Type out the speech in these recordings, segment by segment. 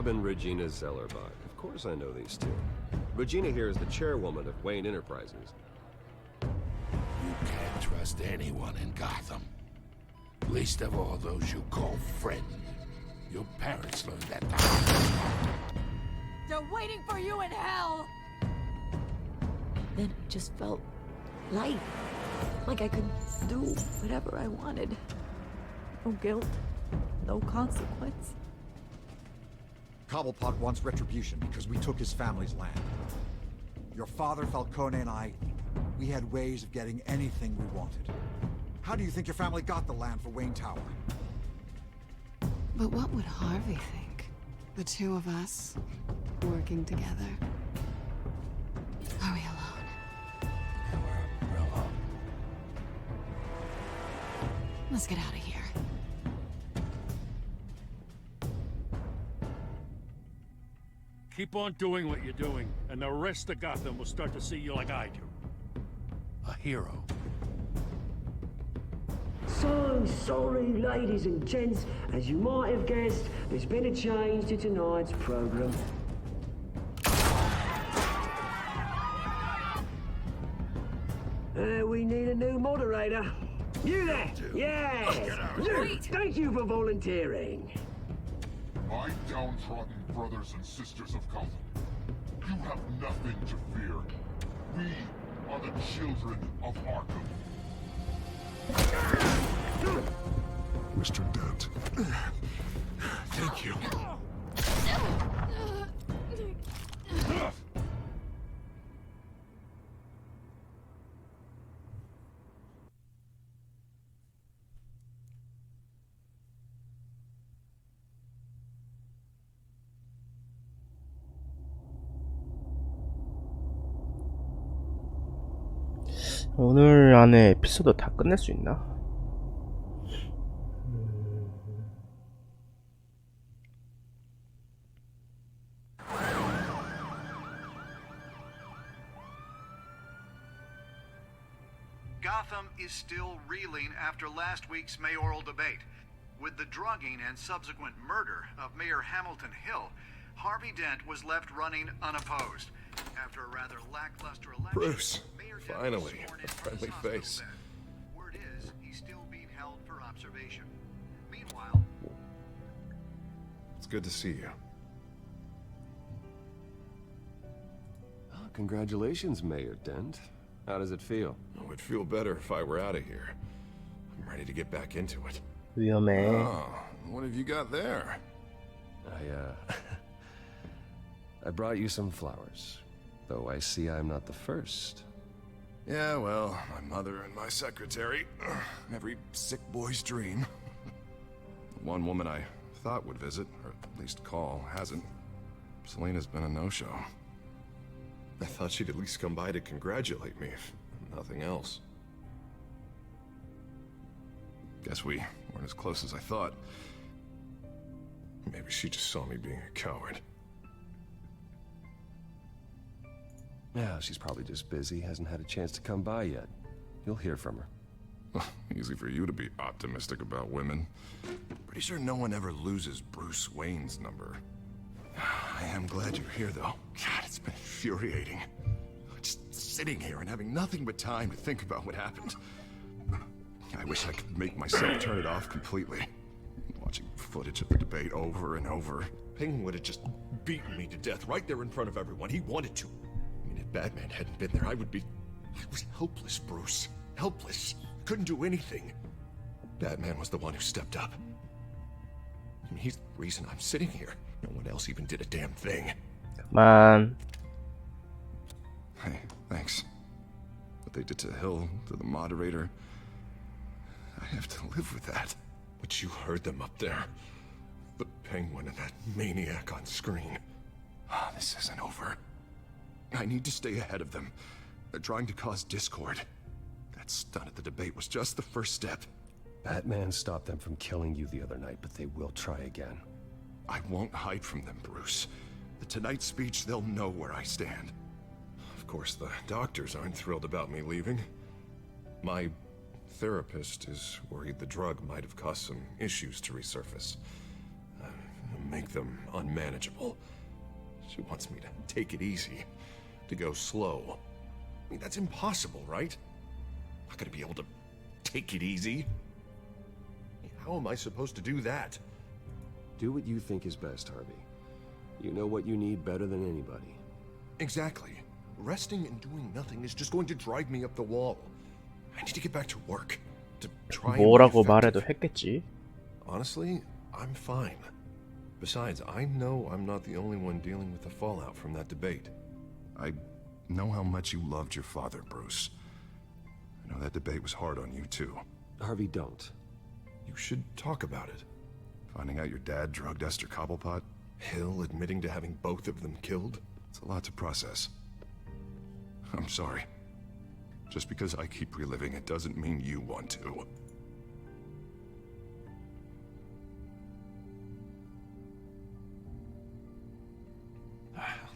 Rob and Regina Zellerbach. Of course I know these two. Regina here is the chairwoman of Wayne Enterprises. You can't trust anyone in Gotham. Least of all those you call friends. Your parents learned that the hard way. They're waiting for you in hell! Then it just felt light. Like I could do whatever I wanted. No guilt, no consequence. Cobblepot wants retribution because we took his family's land. Your father, Falcone, and I, we had ways of getting anything we wanted. How do you think your family got the land for Wayne Tower? But what would Harvey think? The two of us, working together. Are we alone? Yeah, we're alone. Let's get out of here. Keep on doing what you're doing, and the rest of Gotham will start to see you like I do. A hero. So sorry, ladies and gents. As you might have guessed, there's been a change to tonight's program. We need a new moderator. You there? Yes! You! Thank you for volunteering. My downtrodden brothers and sisters of Gotham, you have nothing to fear. We are the children of Arkham. Mr. Dent. Thank you. 오늘 안에 에피소드 다 끝낼 수 있나? Gotham is still reeling after last week's mayoral debate. With the drugging and subsequent murder of Mayor Hamilton Hill, Harvey Dent was left running unopposed. After a rather lackluster election, Bruce, Mayor Dent finally, was sworn in a on friendly his hospital face. bed. Word is, he's still being held for observation. Meanwhile, It's good to see you. Oh, congratulations, Mayor Dent. How does it feel? Oh, it'd feel better if I were out of here. I'm ready to get back into it. 위험해. Oh, what have you got there? I brought you some flowers. Though I see I'm not the first. Yeah, well, my mother and my secretary. Every sick boy's dream. One woman I thought would visit, or at least call, hasn't. Selena's been a no-show. I thought she'd at least come by to congratulate me, if nothing else. Guess we weren't as close as I thought. Maybe she just saw me being a coward. Yeah, she's probably just busy, hasn't had a chance to come by yet. You'll hear from her. Well, easy for you to be optimistic about women. Pretty sure no one ever loses Bruce Wayne's number. I am glad you're here, though. God, it's been infuriating. Just sitting here and having nothing but time to think about what happened. I wish I could make myself turn it off completely. Watching footage of the debate over and over. Penguin would have just beaten me to death right there in front of everyone. He wanted to. I mean, if Batman hadn't been there, I was helpless, Bruce. Helpless. Couldn't do anything. Batman was the one who stepped up. I mean, he's the reason I'm sitting here. No one else even did a damn thing. Man. Hey, thanks. What they did to Hill, to the moderator, I have to live with that. But you heard them up there. The Penguin and that maniac on screen. This isn't over. I need to stay ahead of them. They're trying to cause discord. That stunt at the debate was just the first step. Batman stopped them from killing you the other night, but they will try again. I won't hide from them, Bruce. The Tonight speech, they'll know where I stand. Of course, the doctors aren't thrilled about me leaving. My therapist is worried the drug might have caused some issues to resurface. make them unmanageable. She wants me to take it easy, to go slow. I mean, that's impossible, right? I'm not gonna be able to take it easy. How am I supposed to do that? Do what you think is best, Harvey. You know what you need better than anybody. Exactly. Resting and doing nothing is just going to drive me up the wall. I need to get back to work. To try and be 뭐라고 말해도 effective. 했겠지. Honestly, I'm fine. Besides, I know I'm not the only one dealing with the fallout from that debate. I know how much you loved your father, Bruce. I know that debate was hard on you, too. Harvey, don't. You should talk about it. Finding out your dad drugged Esther Cobblepot, Hill admitting to having both of them killed. It's a lot to process. I'm sorry. Just because I keep reliving it doesn't mean you want to.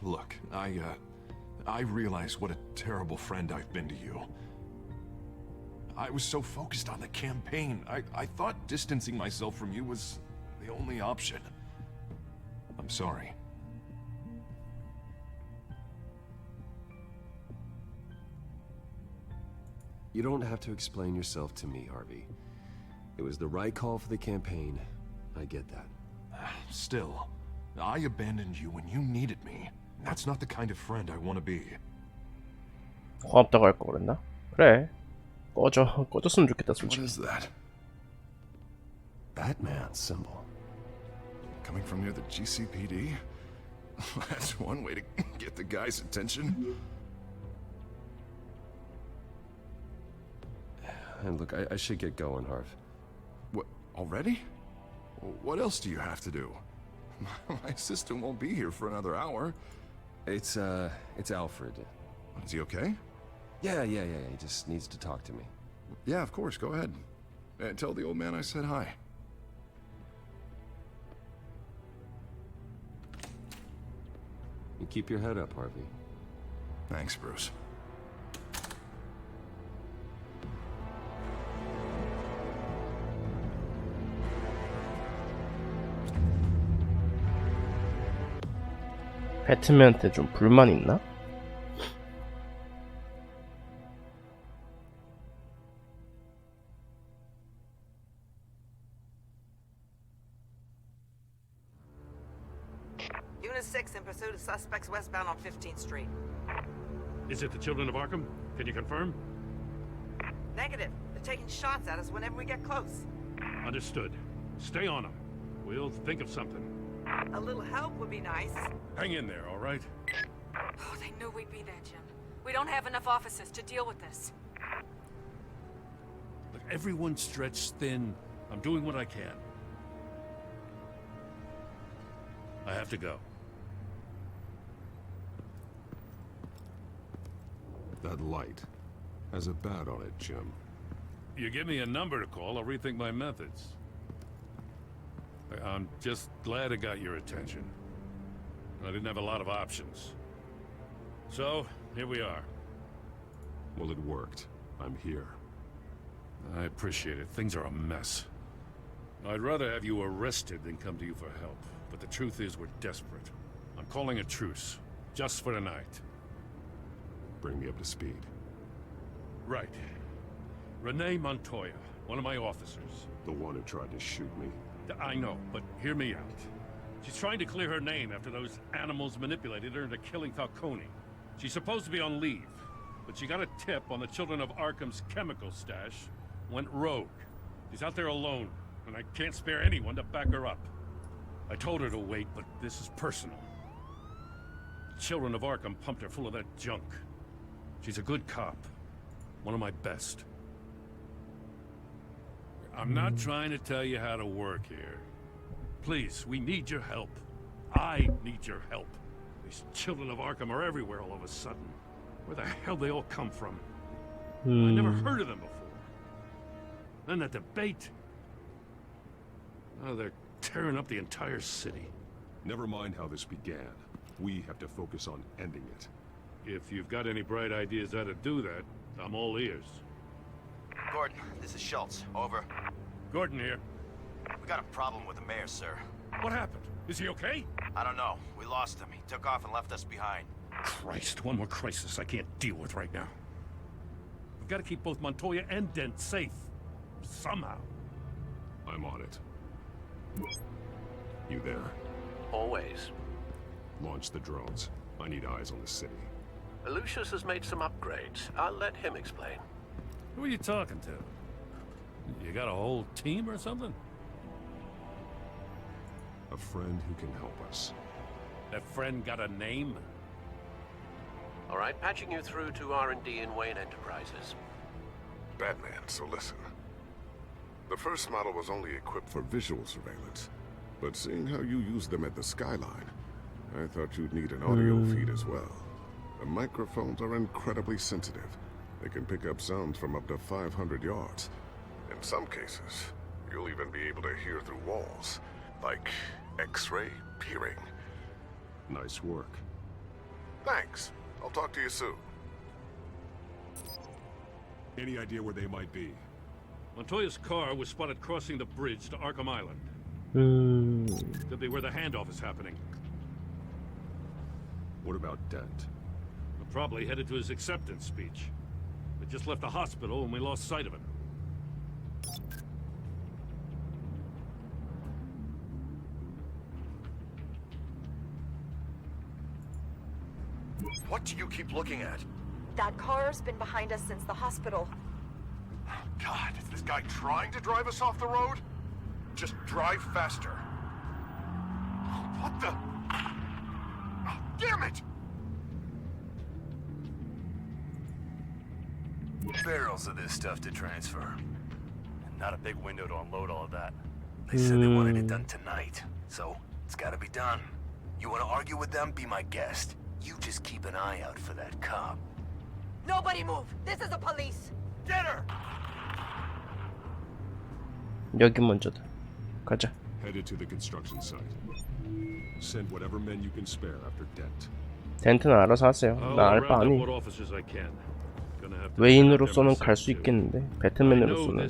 Look, I realize what a terrible friend I've been to you. I was so focused on the campaign, I thought distancing myself from you was the only option. I'm sorry. You don't have to explain yourself to me, Harvey. It was the right call for the campaign. I get that. Still, I abandoned you when you needed me. That's not the kind of friend I want to be. 고맙다고 할 거 그랬나? 그래. 꺼졌으면 좋겠다, What 솔직히. is that? Batman symbol. Coming from near the GCPD? That's one way to get the guy's attention. And look, I should get going, Harv. What, already? What else do you have to do? My assistant won't be here for another hour. It's Alfred. Is he okay? Yeah, he just needs to talk to me. Yeah, of course, go ahead. Tell the old man I said hi. You keep your head up, Harvey. Thanks, Bruce. 배트맨한테 좀 불만 있나? Unit 6 in pursuit of suspects westbound on 15th Street. Is it the children of Arkham? Can you confirm? Negative. They're taking shots at us whenever we get close. Understood. Stay on them. We'll think of something. A little help would be nice. Hang in there, all right? Oh, they knew we'd be there, Jim. We don't have enough officers to deal with this. Look, everyone's stretched thin. I'm doing what I can. I have to go. That light has a bat on it, Jim. You give me a number to call, I'll rethink my methods. I'm just glad it got your attention. I didn't have a lot of options. So, here we are. Well, it worked. I'm here. I appreciate it. Things are a mess. I'd rather have you arrested than come to you for help. But the truth is, we're desperate. I'm calling a truce. Just for tonight. Bring me up to speed. Right. Renee Montoya, one of my officers. The one who tried to shoot me. I know, but hear me out. She's trying to clear her name after those animals manipulated her into killing Falcone. She's supposed to be on leave, but she got a tip on the Children of Arkham's chemical stash, went rogue. She's out there alone, and I can't spare anyone to back her up. I told her to wait, but this is personal. The Children of Arkham pumped her full of that junk. She's a good cop. One of my best. I'm not trying to tell you how to work here. Please, we need your help. I need your help. These Children of Arkham are everywhere all of a sudden. Where the hell they all come from? I never heard of them before. Then that debate. Oh, they're tearing up the entire city. Never mind how this began. We have to focus on ending it. If you've got any bright ideas how to do that, I'm all ears. Gordon, this is Schultz. Over. Gordon here. We got a problem with the mayor, sir. What happened? Is he okay? I don't know. We lost him. He took off and left us behind. Christ, one more crisis I can't deal with right now. We've got to keep both Montoya and Dent safe. Somehow. I'm on it. You there? Always. Launch the drones. I need eyes on the city. Lucius has made some upgrades. I'll let him explain. Who are you talking to? You got a whole team or something? A friend who can help us. That friend got a name? All right, patching you through to R&D in Wayne Enterprises. Batman, so listen. The first model was only equipped for visual surveillance, but seeing how you use them at the Skyline, I thought you'd need an audio feed as well. The microphones are incredibly sensitive. They can pick up sounds from up to 500 yards. In some cases, you'll even be able to hear through walls, like X-ray peering. Nice work. Thanks. I'll talk to you soon. Any idea where they might be? Montoya's car was spotted crossing the bridge to Arkham Island. Could be where the handoff is happening. What about Dent? We're probably headed to his acceptance speech. We just left the hospital and we lost sight of him. What do you keep looking at? That car's been behind us since the hospital. God, is this guy trying to drive us off the road? Just drive faster. What the? Oh, damn it! Barrels of this stuff to transfer. And not a big window to unload all of that. They said they wanted it done tonight, so it's gotta be done. You wanna argue with them? Be my guest. You just keep an eye out for that cop. Nobody move! This is the police! Get her! 여기 먼저다. 가자. Headed to the construction site. Send whatever men you can spare after Dent. 덴트는 알아서 하세요. 나 알 바 아니. 외인으로서는 갈 수 있겠는데 배트맨으로서는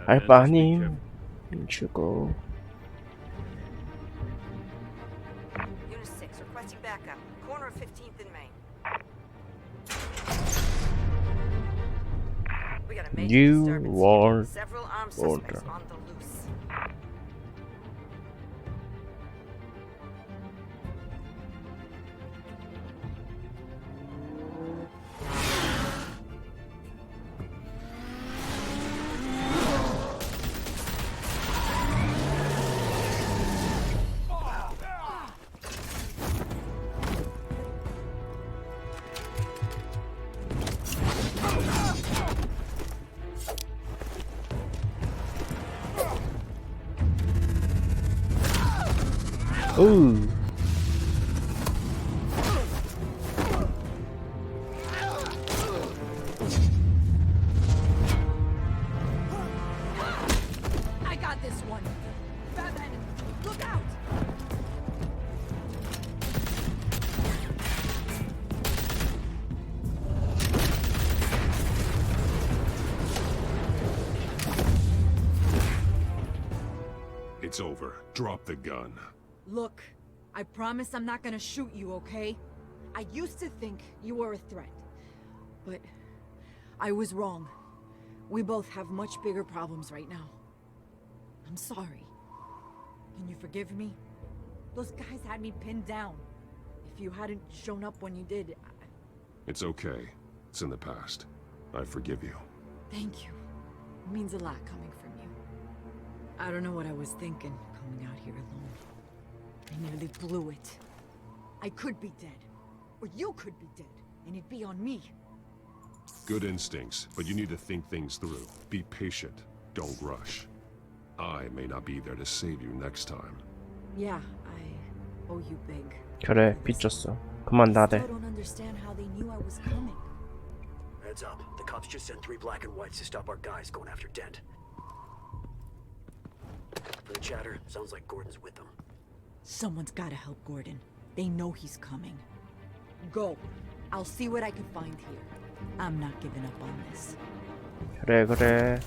알 바 아니. 죽어. Unit 6, requesting backup. Corner of 15th and Main. We got a major New disturbance. World Several armed Order. suspects on the loose. Ooh. I got this one. Batman, look out! It's over. Drop the gun. Look, I promise I'm not gonna shoot you, okay? I used to think you were a threat, but I was wrong. We both have much bigger problems right now. I'm sorry. Can you forgive me? Those guys had me pinned down. If you hadn't shown up when you did, It's okay. It's in the past. I forgive you. Thank you. It means a lot coming from you. I don't know what I was thinking, coming out here alone. I nearly blew it. I could be dead. Or you could be dead, and it'd be on me. Good instincts, but you need to think things through. Be patient. Don't rush. I may not be there to save you next time. Yeah, I owe you big. 그래, 빚졌어. 그만 I 나대. still don't understand how they knew I was coming. Heads up. The cops just sent 3 black and whites to stop our guys going after Dent. For the chatter, sounds like Gordon's with them. Someone's gotta help Gordon. They know he's coming. Go. I'll see what I can find here. I'm not giving up on this. 그래, 그래.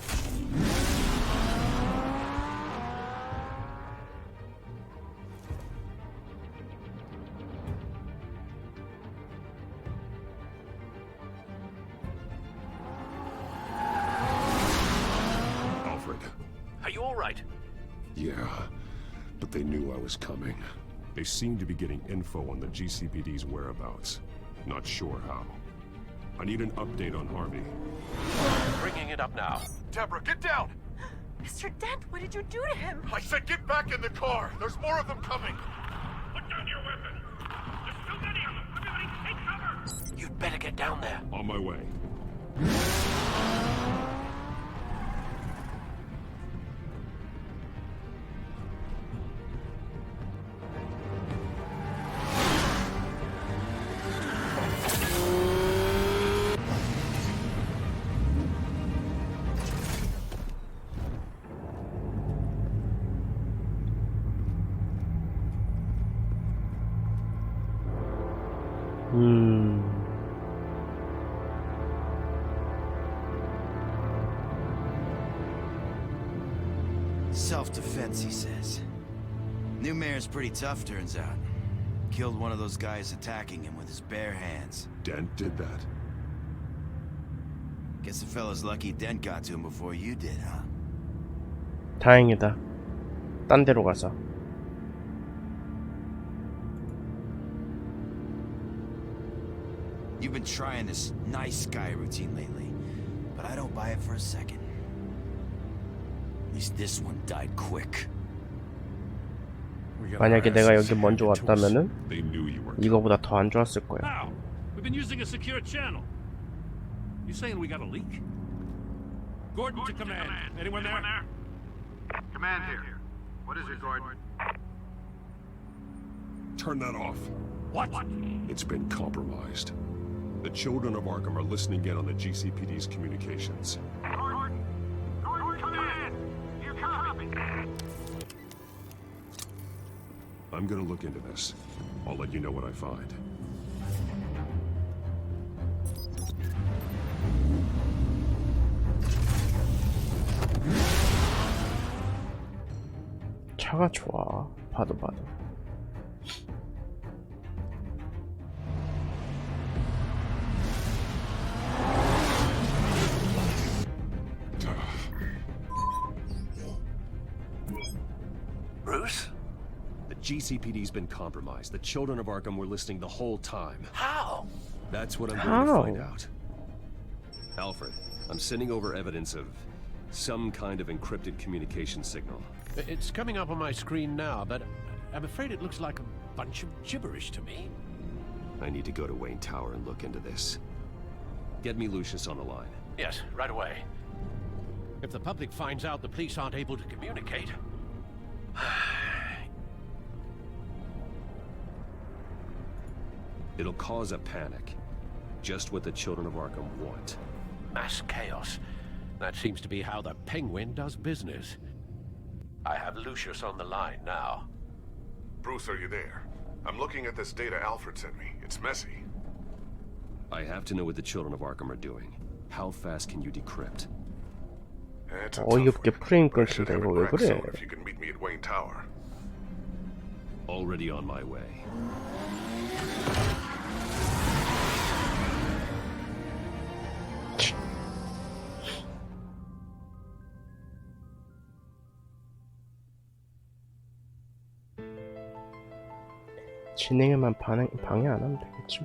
Yeah, but they knew I was coming. They seemed to be getting info on the GCPD's whereabouts. Not sure how. I need an update on Harvey. Bringing it up now. Deborah, get down! Mr. Dent, what did you do to him? I said get back in the car! There's more of them coming! Put down your weapon! There's too many of them! Everybody take cover! You'd better get down there. On my way. Self-defense, he says. New mayor's pretty tough, turns out. Killed one of those guys attacking him with his bare hands. Dent did that? Guess the fella's lucky Dent got to him before you did, huh? 다행이다. 딴 데로 가서. You've been trying this nice guy routine lately, but I don't buy it for a second. At least this one died quick. 만약에 내가 여기 먼저 왔다면은 이거보다 더 안 좋았을 거야. How? We've been using a secure channel. You saying we got a leak? Gordon to command. Anyone there? Command here. What is it, Gordon? Turn that off. What? It's been compromised. The children of Arkham are listening in on the GCPD's communications. Gordon, command! You copy? I'm gonna look into this. I'll let you know what I find. 차가 좋아. 봐도. Bruce? The GCPD's been compromised. The children of Arkham were listening the whole time. How? That's what I'm going to find out. Alfred, I'm sending over evidence of some kind of encrypted communication signal. It's coming up on my screen now, but I'm afraid it looks like a bunch of gibberish to me. I need to go to Wayne Tower and look into this. Get me Lucius on the line. Yes, right away. If the public finds out the police aren't able to communicate... It'll cause a panic. Just what the children of Arkham want. Mass chaos. That seems to be how the Penguin does business. I have Lucius on the line now. Bruce, are you there? I'm looking at this data Alfred sent me. It's messy. I have to know what the children of Arkham are doing. How fast can you decrypt? 어이없게 프레임 끊긴다. 이거 왜 그래? If you can meet me at Wayne Tower. Already on my way. 진행에만 방해 안 하면 되겠지.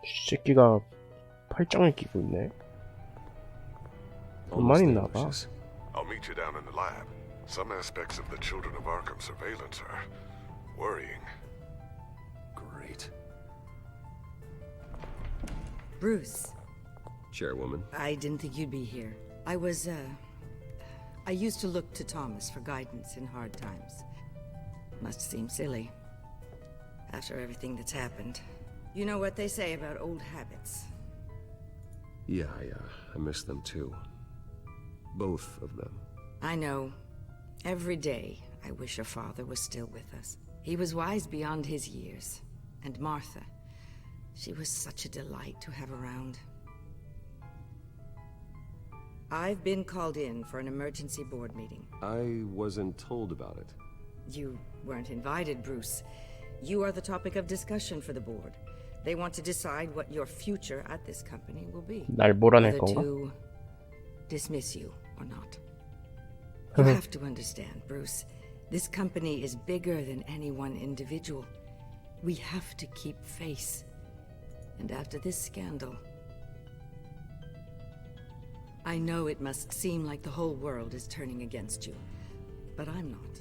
이 새끼가 팔짱을 끼고 있네. 돈만 있나 봐. I'll meet you down in the lab. Some aspects of the children of Arkham surveillance are worrying. Great. Bruce. Chairwoman. I didn't think you'd be here. I used to look to Thomas for guidance in hard times. Must seem silly. After everything that's happened. You know what they say about old habits. Yeah, I miss them too. Both of them. I know. Every day, I wish your father was still with us. He was wise beyond his years. And Martha, she was such a delight to have around. I've been called in for an emergency board meeting. I wasn't told about it. You weren't invited, Bruce. You are the topic of discussion for the board. They want to decide what your future at this company will be. 날 몰아낼 Whether 건가? to dismiss you or not. You have to understand, Bruce. This company is bigger than any one individual. We have to keep face. And after this scandal, I know it must seem like the whole world is turning against you, but I'm not.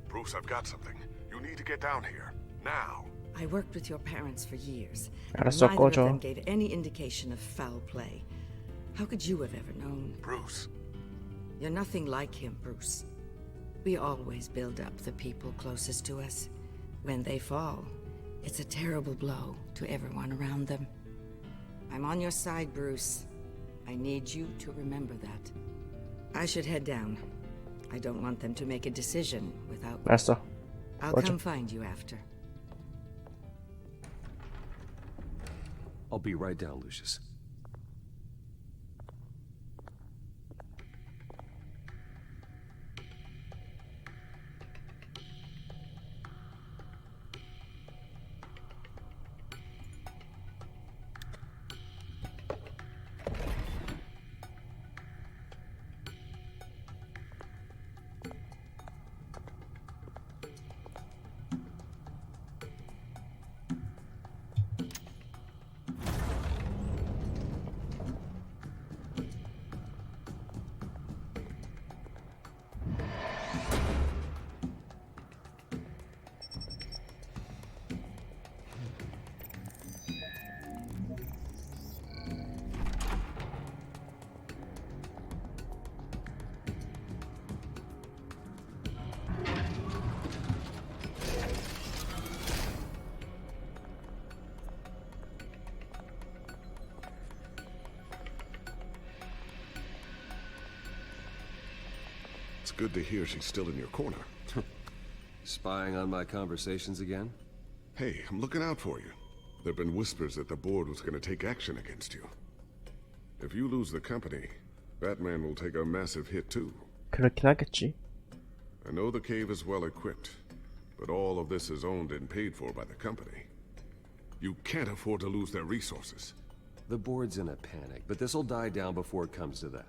Bruce, I've got something. You need to get down here. Now. I worked with your parents for years, and 알았어, neither of 꺼져. them gave any indication of foul play. How could you have ever known? Bruce. You're nothing like him, Bruce. We always build up the people closest to us. When they fall, it's a terrible blow to everyone around them. I'm on your side, Bruce. I need you to remember that. I should head down. I don't want them to make a decision without... 알았어. I'll 꺼져. come find you after. I'll be right down, Lucius. It's good to hear she's still in your corner. Spying on my conversations again? Hey, I'm looking out for you. There've been whispers that the board was going to take action against you. If you lose the company, Batman will take a massive hit too. 그렇긴 하겠지. I know the cave is well equipped, but all of this is owned and paid for by the company. You can't afford to lose their resources. The board's in a panic, but this'll die down before it comes to that.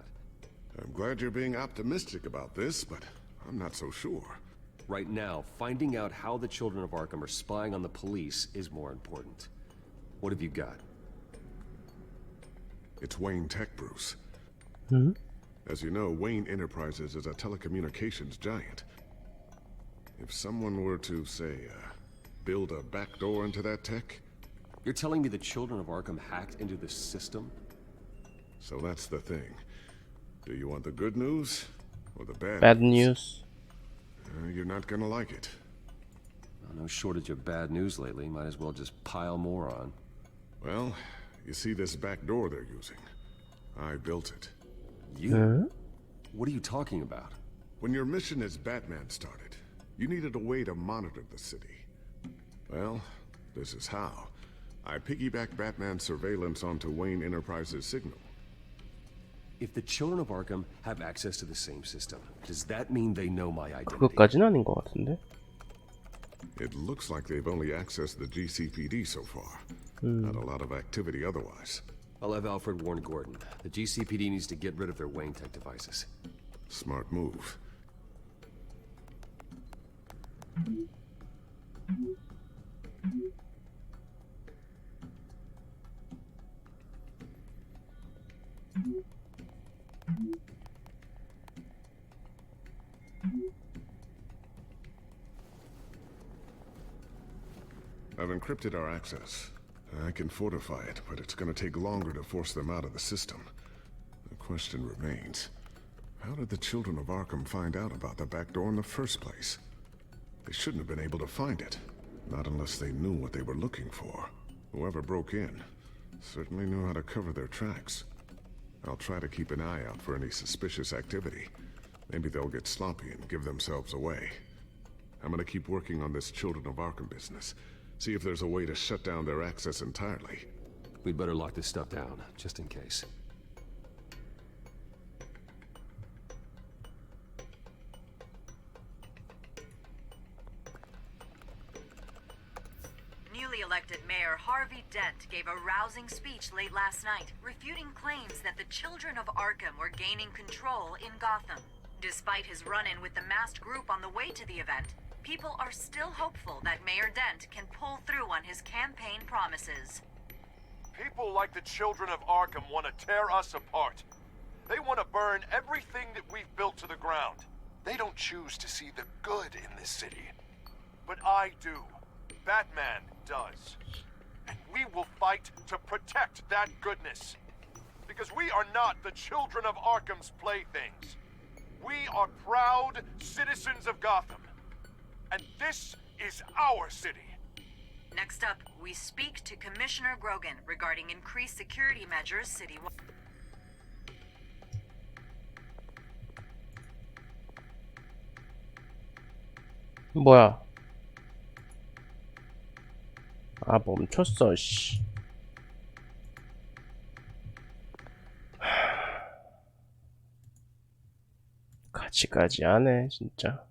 I'm glad you're being optimistic about this, but I'm not so sure. Right now, finding out how the children of Arkham are spying on the police is more important. What have you got? It's Wayne Tech, Bruce. Hmm? As you know, Wayne Enterprises is a telecommunications giant. If someone were to, say, build a backdoor into that tech... You're telling me the children of Arkham hacked into this system? So that's the thing. Do you want the good news or the bad Bad news. You're not gonna like it. No shortage of bad news lately. Might as well just pile more on. Well, you see this back door they're using? I built it. You? Huh? What are you talking about? When your mission as Batman started, you needed a way to monitor the city. Well, this is how. I piggybacked Batman's surveillance onto Wayne Enterprises' signal. If the children of Arkham have access to the same system, does that mean they know my identity? 그것까지는 아닌 것 같은데. It looks like they've only accessed the GCPD so far. Not a lot of activity otherwise. I'll have Alfred warn Gordon. The GCPD needs to get rid of their Wayne Tech devices. Smart move. I've encrypted our access. I can fortify it, but it's gonna take longer to force them out of the system. The question remains, how did the children of Arkham find out about the back door in the first place? They shouldn't have been able to find it. Not unless they knew what they were looking for. Whoever broke in certainly knew how to cover their tracks. I'll try to keep an eye out for any suspicious activity. Maybe they'll get sloppy and give themselves away. I'm gonna keep working on this Children of Arkham business. See if there's a way to shut down their access entirely. We'd better lock this stuff down, just in case. Newly elected Mayor Harvey Dent gave a rousing speech late last night, refuting claims that the children of Arkham were gaining control in Gotham. Despite his run-in with the masked group on the way to the event, people are still hopeful that Mayor Dent can pull through on his campaign promises. People like the children of Arkham want to tear us apart. They want to burn everything that we've built to the ground. They don't choose to see the good in this city. But I do. Batman does. And we will fight to protect that goodness. Because we are not the children of Arkham's playthings. We are proud citizens of Gotham. And this is our city. Next up, we speak to Commissioner Grogan regarding increased security measures citywide. 뭐야? 아, 멈췄어, 씨. 같이까지 하네, 진짜.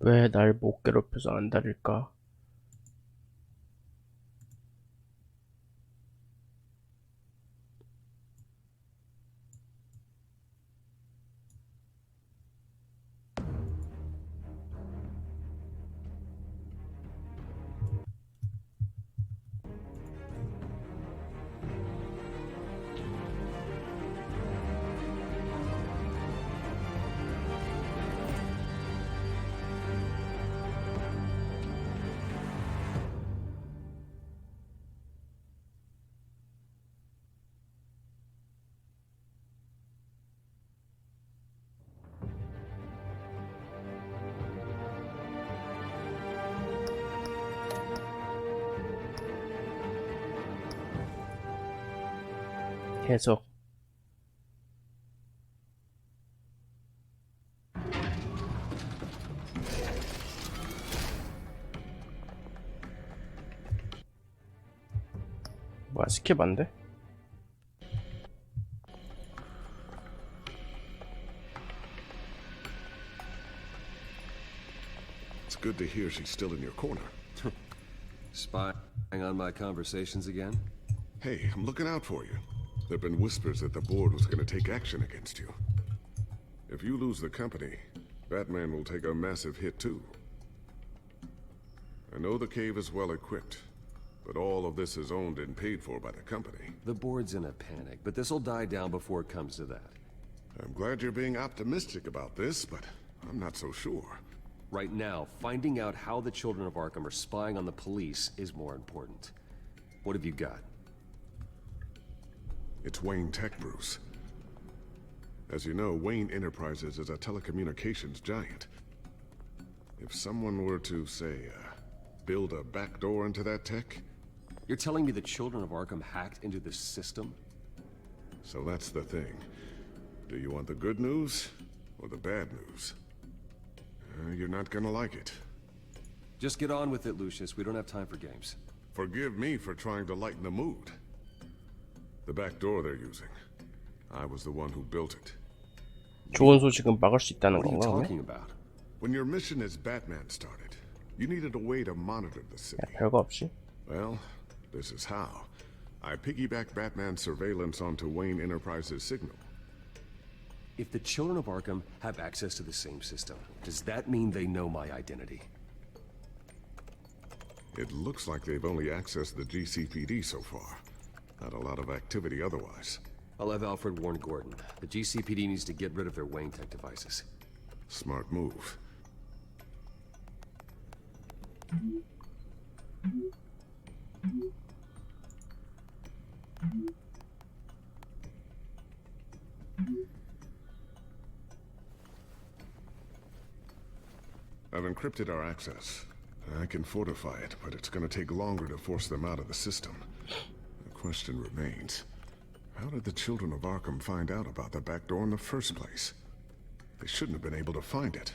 왜 날 못 괴롭혀서 안달일까? 계속 뭐야 스킵 안 돼? It's good to hear she's still in your corner. Spying on my conversations again? Hey, I'm looking out for you. There have been whispers that the board was going to take action against you. If you lose the company, Batman will take a massive hit too. I know the cave is well equipped, but all of this is owned and paid for by the company. The board's in a panic, but this'll die down before it comes to that. I'm glad you're being optimistic about this, but I'm not so sure. Right now, finding out how the children of Arkham are spying on the police is more important. What have you got? It's Wayne Tech, Bruce. As you know, Wayne Enterprises is a telecommunications giant. If someone were to, say, build a backdoor into that tech... You're telling me the children of Arkham hacked into this system? So that's the thing. Do you want the good news or the bad news? You're not gonna like it. Just get on with it, Lucius. We don't have time for games. Forgive me for trying to lighten the mood. The back door they're using. I was the one who built it. 좋은 소식은 막을 수 있다는 What are you 건가? talking about? When your mission as Batman started, you needed a way to monitor the city. 야, 별거 없이. Well, this is how. I piggybacked Batman's surveillance onto Wayne Enterprises' signal. If the children of Arkham have access to the same system, does that mean they know my identity? It looks like they've only accessed the GCPD so far. Not a lot of activity otherwise. I'll have Alfred warn Gordon. The GCPD needs to get rid of their Wayne Tech devices. Smart move. I've encrypted our access. I can fortify it, but it's gonna take longer to force them out of the system. The question remains, How did the children of Arkham find out about the back door in the first place? They shouldn't have been able to find it.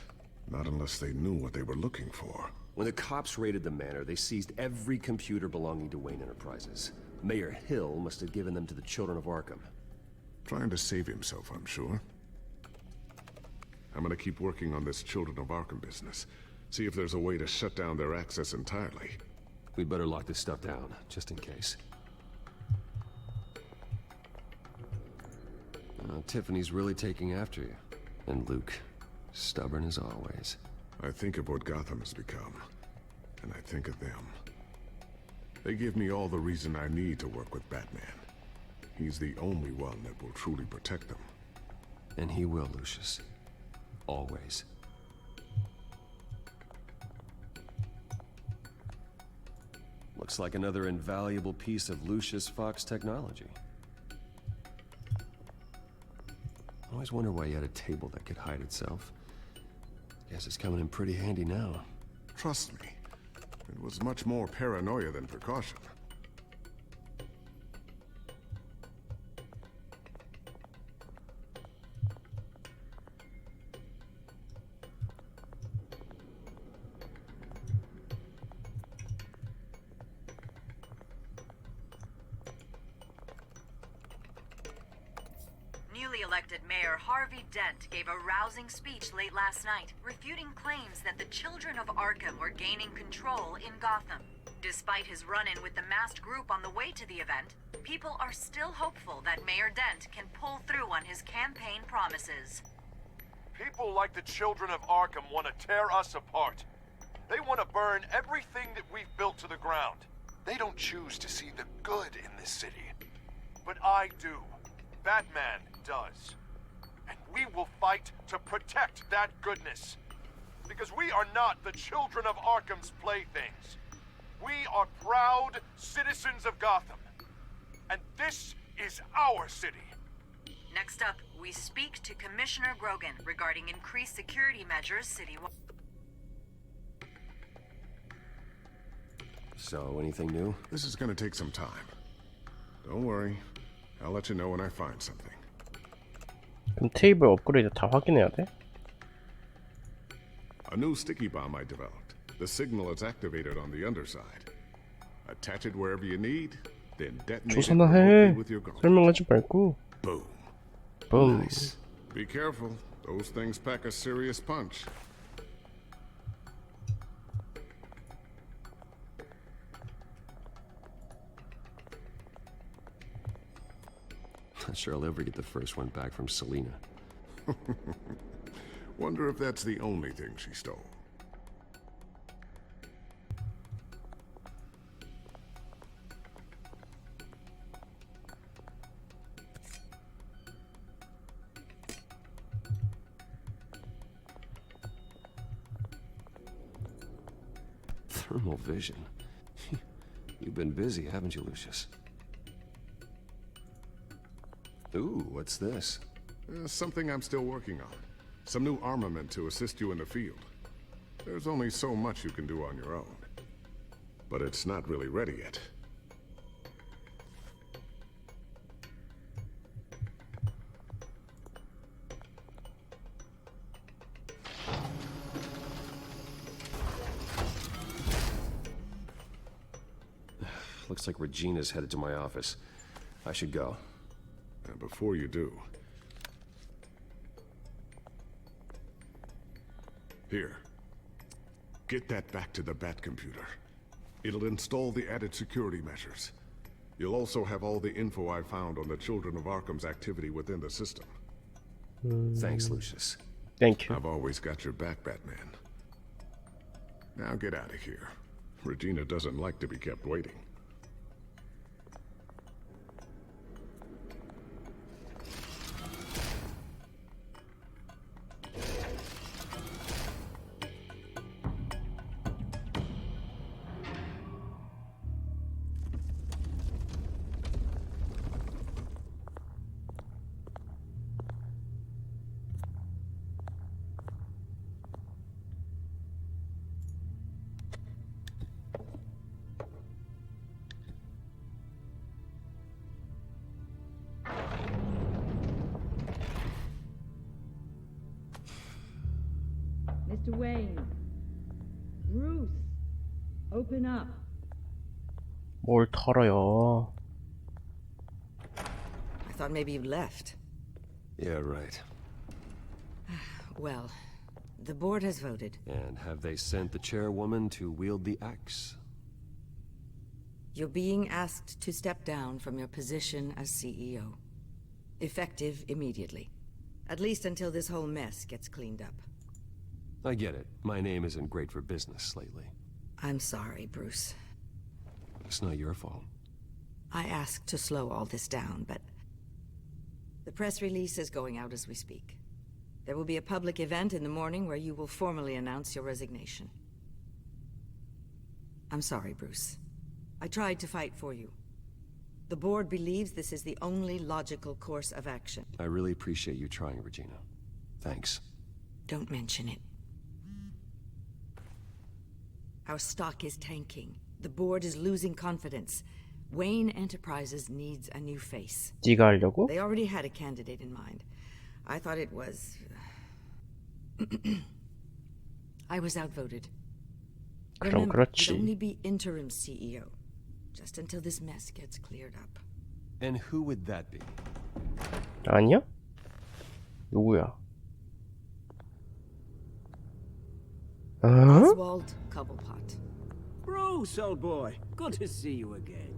Not unless they knew what they were looking for. When the cops raided the manor, they seized every computer belonging to Wayne Enterprises. Mayor Hill must have given them to the children of Arkham. Trying to save himself, I'm sure. I'm gonna keep working on this Children of Arkham business. See if there's a way to shut down their access entirely. We'd better lock this stuff down, just in case. Tiffany's really taking after you. And Luke, stubborn as always. I think of what Gotham has become, and I think of them. They give me all the reason I need to work with Batman. He's the only one that will truly protect them. And he will, Lucius. Always. Looks like another invaluable piece of Lucius Fox technology. I always wonder why you had a table that could hide itself. Guess it's coming in pretty handy now. Trust me, it was much more paranoia than precaution. Newly elected Mayor Harvey Dent gave a rousing speech late last night, refuting claims that the children of Arkham were gaining control in Gotham. Despite his run-in with the masked group on the way to the event, people are still hopeful that Mayor Dent can pull through on his campaign promises. People like the children of Arkham want to tear us apart. They want to burn everything that we've built to the ground. They don't choose to see the good in this city. But I do. Batman does. And we will fight to protect that goodness. Because we are not the children of Arkham's playthings. We are proud citizens of Gotham. And this is our city. Next up, we speak to Commissioner Grogan regarding increased security measures citywide. So, anything new? This is gonna take some time. Don't worry. I'll let you know when I find something. 그럼 테이블 업그레이드 다 확인해야 돼? A new sticky bomb I developed. The signal is activated on the underside. Attach it wherever you need, then detonate it 조사나 remotely 해. with your girl. 설명하지 말고. Boom. Boom. Nice. Be careful. Those things pack a serious punch. Not sure I'll ever get the first one back from Selina. Wonder if that's the only thing she stole. Thermal vision. You've been busy, haven't you, Lucius? Ooh, what's this? Something I'm still working on. Some new armament to assist you in the field. There's only so much you can do on your own. But it's not really ready yet. Looks like Regina's headed to my office. I should go. And before you do... Here. Get that back to the Bat computer. It'll install the added security measures. You'll also have all the info I found on the Children of Arkham's activity within the system. Thanks, Lucius. Thank you. I've always got your back, Batman. Now get out of here. Regina doesn't like to be kept waiting. Mr. Wayne. Bruce, open up. 뭘 털어요? I thought maybe you left. Yeah, right. Well, the board has voted. And have they sent the chairwoman to wield the axe? You're being asked to step down from your position as CEO. Effective immediately. At least until this whole mess gets cleaned up. I get it. My name isn't great for business lately. I'm sorry, Bruce. It's not your fault. I asked to slow all this down, but... The press release is going out as we speak. There will be a public event in the morning where you will formally announce your resignation. I'm sorry, Bruce. I tried to fight for you. The board believes this is the only logical course of action. I really appreciate you trying, Regina. Thanks. Don't mention it. Our stock is tanking. The board is losing confidence. Wayne Enterprises needs a new face. 네가 하려고? They already had a candidate in mind. I thought it was... I was outvoted. 그럼 Remember, 그렇지. you'd only be interim CEO. Just until this mess gets cleared up. And who would that be? 아니야? 누구야? Oswald Cobblepot. Bruce, old boy. Good to see you again.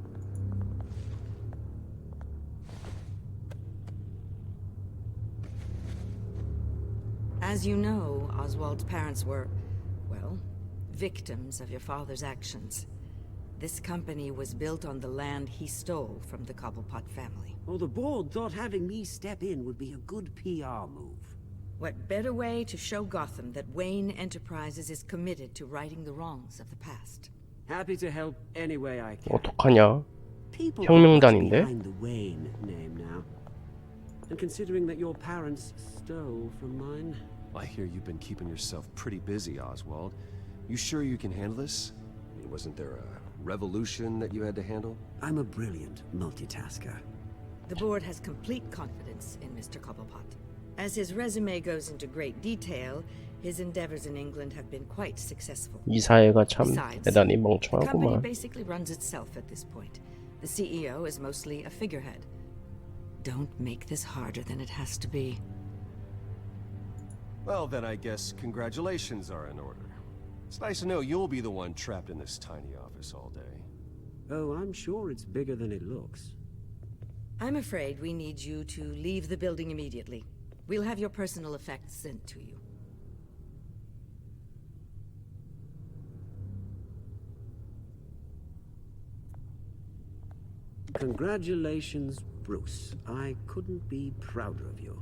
As you know, Oswald's parents were, well, victims of your father's actions. This company was built on the land he stole from the Cobblepot family. Well, the board thought having me step in would be a good PR move. What better way to show Gotham that Wayne Enterprises is committed to righting the wrongs of the past? Happy to help any way I can. 어떡하냐? People 혁명단인데? behind the Wayne name now. And considering that your parents stole from mine. I hear you've been keeping yourself pretty busy, Oswald. You sure you can handle this? I mean, wasn't there a revolution that you had to handle? I'm a brilliant multitasker. The board has complete confidence in Mr. Cobblepot. As his resume goes into great detail, his endeavors in England have been quite successful. 이 사회가 참 Besides, 대단히 the company 멍청하구만. basically runs itself at this point. The CEO is mostly a figurehead. Don't make this harder than it has to be. Well, then I guess congratulations are in order. It's nice to know you'll be the one trapped in this tiny office all day. Oh, I'm sure it's bigger than it looks. I'm afraid we need you to leave the building immediately. We'll have your personal effects sent to you. Congratulations, Bruce. I couldn't be prouder of you.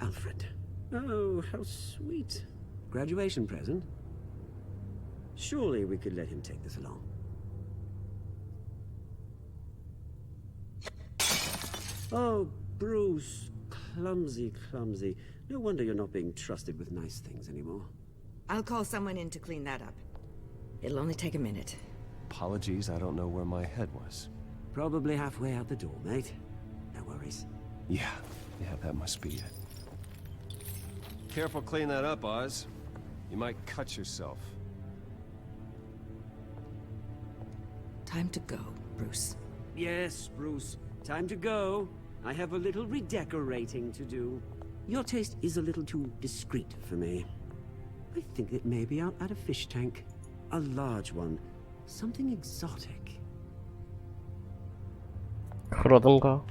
Alfred. Oh, how sweet. Graduation present? Surely we could let him take this along. Oh, Bruce. Clumsy, clumsy. No wonder you're not being trusted with nice things anymore. I'll call someone in to clean that up. It'll only take a minute. Apologies, I don't know where my head was. Probably halfway out the door, mate. No worries. Yeah, that must be it. Careful clean that up, Oz. You might cut yourself. Time to go, Bruce. Yes, Bruce. Time to go. I have a little redecorating to do. Your taste is a little too discreet for me. I think it may be out at a fish tank. A large one. Something exotic. 그러던가.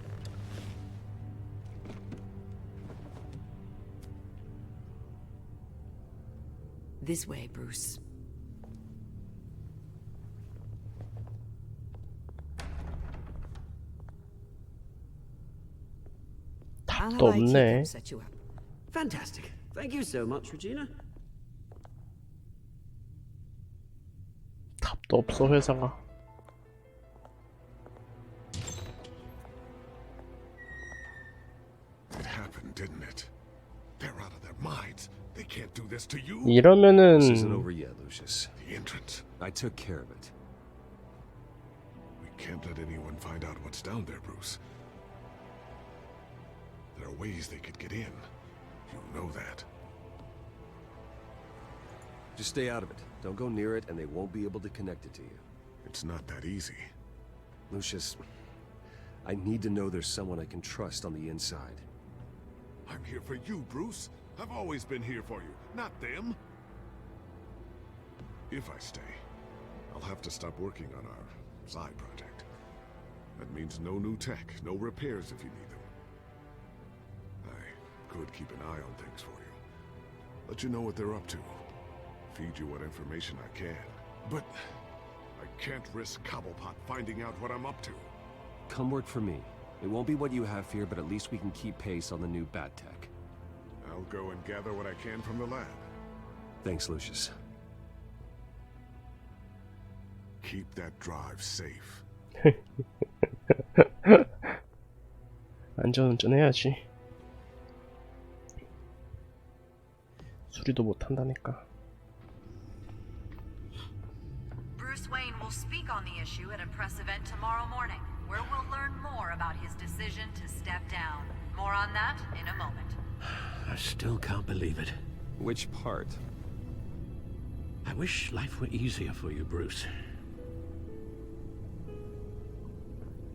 This way, Bruce. 답도 없네. Fantastic. Thank you so much, Regina. 답도 없어 회사가. It happened, didn't it? They're out of their minds. They can't do this to you. 이러면은 This isn't over yet, Lucius. The entrance. I took care of it. We can't let anyone find out what's down there, Bruce. There are ways they could get in. You know that. Just stay out of it. Don't go near it, and they won't be able to connect it to you. It's not that easy. Lucius, I need to know there's someone I can trust on the inside. I'm here for you, Bruce. I've always been here for you, not them. If I stay, I'll have to stop working on our side project. That means no new tech, no repairs if you need them. I could keep an eye on things for you. Let you know what they're up to. Feed you what information I can. But I can't risk Cobblepot finding out what I'm up to. Come work for me. It won't be what you have here, but at least we can keep pace on the new bat tech. I'll go and gather what I can from the lab. Thanks, Lucius. Keep that drive safe. 안전운전 해야지. 수리도 못 한다니까. Bruce Wayne will speak on the issue at a press event tomorrow morning, where we'll learn more about his decision to step down. More on that in a moment. I still can't believe it. Which part? I wish life were easier for you, Bruce.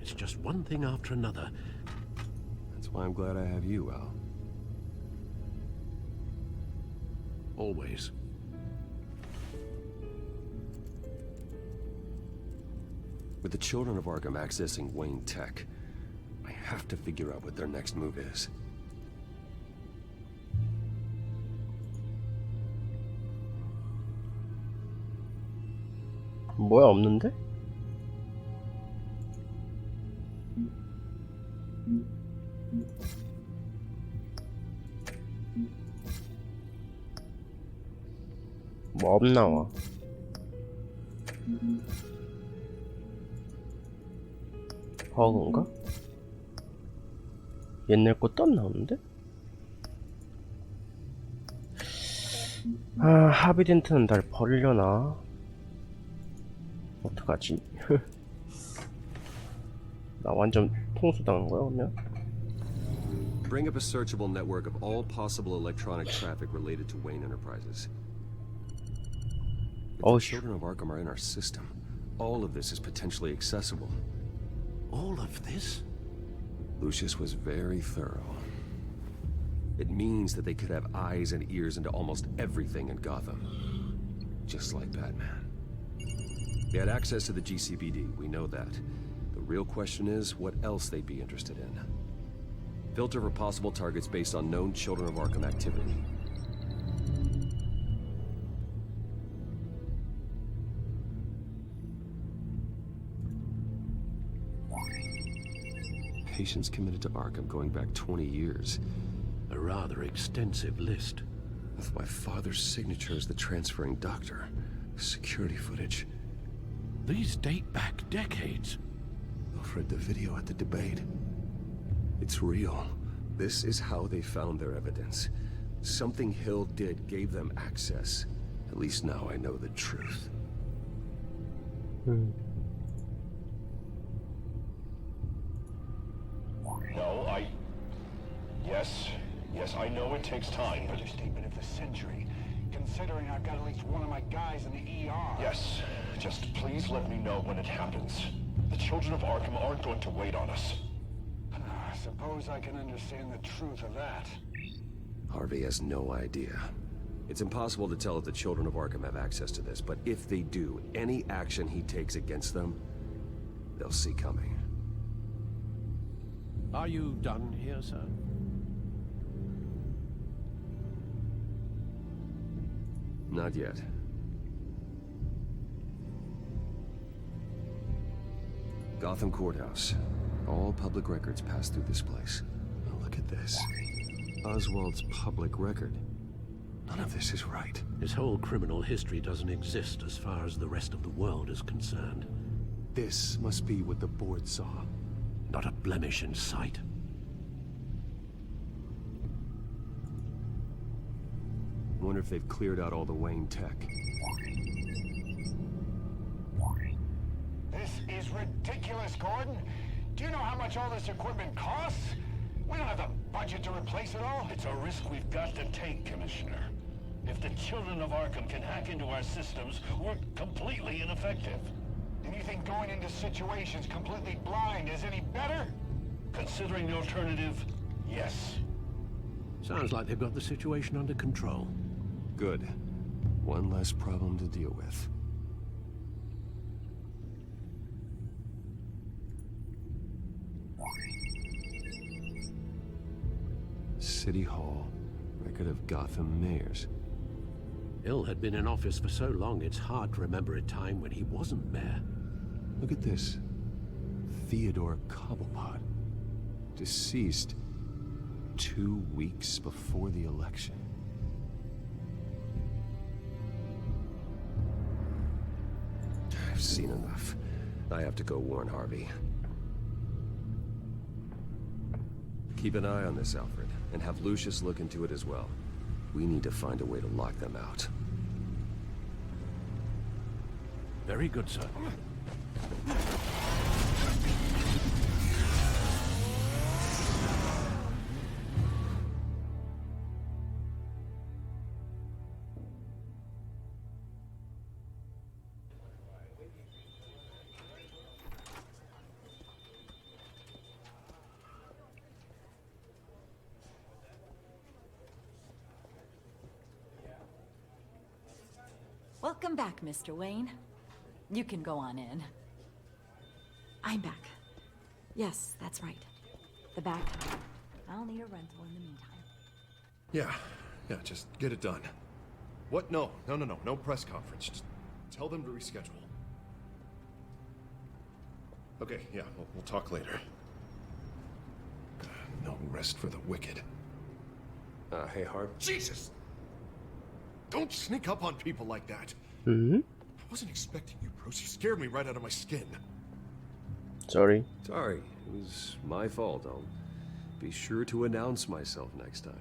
It's just one thing after another. That's why I'm glad I have you, Al. Always. With the children of Arkham accessing Wayne Tech, I have to figure out what their next move is. 뭐야, 없는데? 뭐 업 나와. 버그인가? 옛날 것도 안 나오는데? 아, 하비덴트는 날 버리려나? 어떡하지? 나 완전 통수당한 거야, 그러면? Bring up a searchable network of all possible electronic traffic related to Wayne Enterprises. If the children of Arkham are in our system, all of this is potentially accessible. All of this? Lucius was very thorough. It means that they could have eyes and ears into almost everything in Gotham. Just like Batman. They had access to the GCPD, we know that. The real question is what else they'd be interested in. Filter for possible targets based on known Children of Arkham activity. Patients committed to Arkham going back 20 years. A rather extensive list. With my father's signature as the transferring doctor. Security footage. These date back decades. Alfred, the video at the debate. It's real. This is how they found their evidence. Something Hill did gave them access. At least now I know the truth. No, Yes, I know it takes time, but... Understatement of the century, considering I've got at least one of my guys in the ER. Yes, just please let me know when it happens. The children of Arkham aren't going to wait on us. I suppose I can understand the truth of that. Harvey has no idea. It's impossible to tell if the children of Arkham have access to this, but if they do, any action he takes against them, they'll see coming. Are you done here, sir? Not yet. Gotham Courthouse. All public records pass through this place. Oh, look at this. Oswald's public record. None of this is right. His whole criminal history doesn't exist as far as the rest of the world is concerned. This must be what the board saw. Not a blemish in sight. Wonder if they've cleared out all the Wayne tech. This is ridiculous, Gordon. Do you know how much all this equipment costs? We don't have the budget to replace it all. It's a risk we've got to take, Commissioner. If the children of Arkham can hack into our systems, we're completely ineffective. And you think going into situations completely blind is any better? Considering the alternative, yes. Sounds like they've got the situation under control. Good. One less problem to deal with. City Hall. Record of Gotham mayors. Hill had been in office for so long, it's hard to remember a time when he wasn't mayor. Look at this. Theodore Cobblepot. Deceased 2 weeks before the election. I've seen enough. I have to go warn Harvey. Keep an eye on this, Alfred, and have Lucius look into it as well. We need to find a way to lock them out. Very good, sir. Welcome back, Mr. Wayne. You can go on in. I'm back. Yes, that's right. The back. I'll need a rental in the meantime. Yeah, just get it done. What? No press conference. Just tell them to reschedule. Okay, yeah, we'll talk later. No rest for the wicked. Hey, Harv. Jesus! Don't sneak up on people like that. Mm-hmm. I wasn't expecting you, Bruce. You scared me right out of my skin. Sorry. Sorry. It was my fault. I'll be sure to announce myself next time.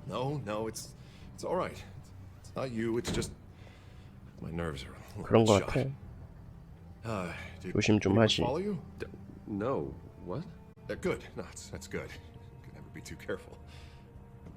No, it's all right. It's not you. It's just my nerves are a 그런 little 것 같아. shot. Did 조심 좀 anyone 하지. follow you? No. What? Good. No, that's good. Could never be too careful.